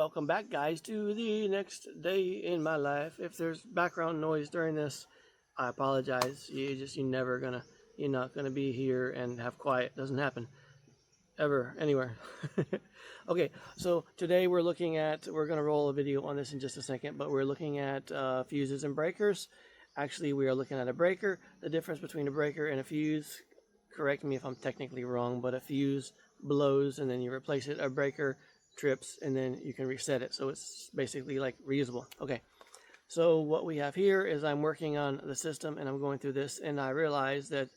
Welcome back, guys, to the next day in my life. If there's background noise during this, I apologize. You're not gonna be here and have quiet. Doesn't happen ever anywhere. Okay, so today we're gonna roll a video on this in just a second, but we're looking at fuses and breakers. Actually, we are looking at a breaker. The difference between a breaker and a fuse, correct me if I'm technically wrong, but a fuse blows and then you replace it. A breaker trips and then you can reset it, so it's basically like reusable. Okay, so what we have here is I'm working on the system and I'm going through this, and I realize that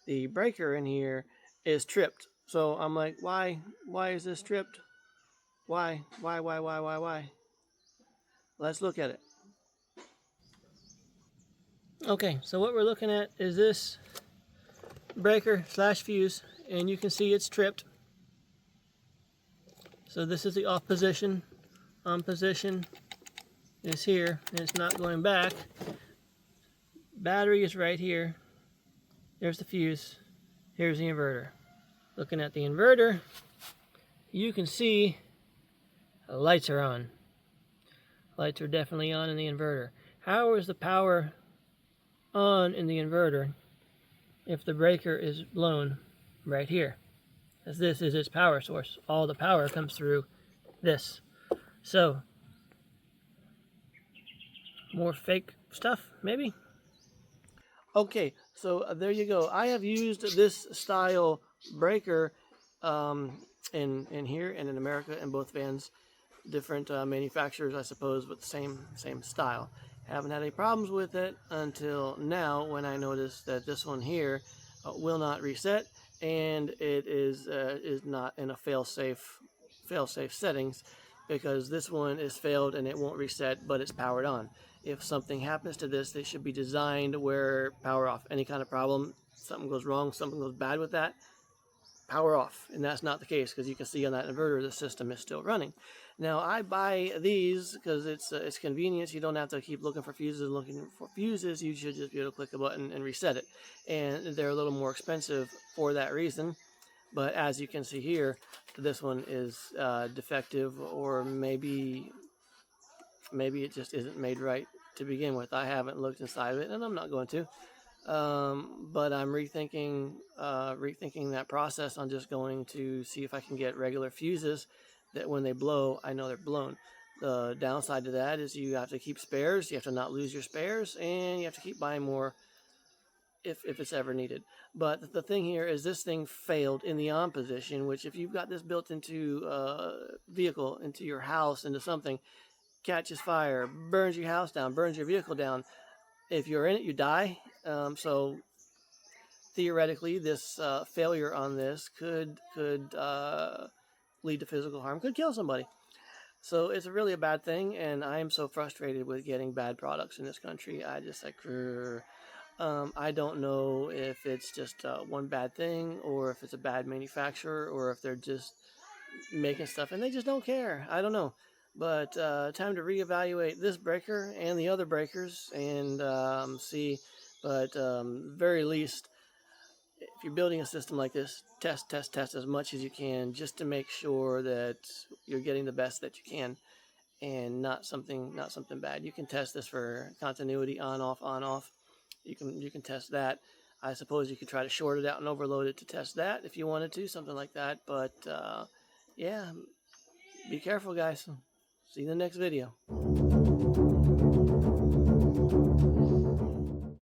the breaker in here is tripped. So I'm like, why is this tripped? Why? Let's look at it. Okay, so what we're looking at is this breaker slash fuse, and you can see it's tripped. So this is the off position. On position is here, and it's not going back. Battery is right here. There's the fuse. Here's the inverter. Looking at the inverter, you can see the lights are on. Lights are definitely on in the inverter. How is the power on in the inverter if the breaker is blown right here? As this is its power source. All the power comes through this. So, more fake stuff, maybe? Okay, so there you go. I have used this style breaker in here and in America in both vans. Different manufacturers, I suppose, but the same style. Haven't had any problems with it until now, when I noticed that this one here will not reset, and it is not in a fail-safe settings, because this one is failed and it won't reset, but it's powered on. If something happens to this, they should be designed where power off. Any kind of problem, something goes wrong, something goes bad with that, power off. And that's not the case, because you can see on that inverter the system is still running. Now I buy these because it's convenience. You don't have to keep looking for fuses and looking for fuses. You should just be able to click a button and reset it. And they're a little more expensive for that reason. But as you can see here, this one is defective, or maybe it just isn't made right to begin with. I haven't looked inside of it, and I'm not going to. But I'm rethinking that process on just going to see if I can get regular fuses that when they blow, I know they're blown. The downside to that is you have to keep spares. You have to not lose your spares, and you have to keep buying more if it's ever needed. But the thing here is this thing failed in the on position, which if you've got this built into a vehicle, into your house, into something, catches fire, burns your house down, burns your vehicle down. If you're in it, you die. So theoretically, this failure on this could lead to physical harm, could kill somebody. So it's really a bad thing, and I am so frustrated with getting bad products in this country. I just like, I don't know if it's just one bad thing, or if it's a bad manufacturer, or if they're just making stuff and they just don't care. I don't know. But time to reevaluate this breaker and the other breakers and see. But very least, if you're building a system like this, test as much as you can, just to make sure that you're getting the best that you can, and not something bad. You can test this for continuity, on off. You can test that. I suppose you could try to short it out and overload it to test that if you wanted to, something like that. But yeah, be careful, guys. See you in the next video.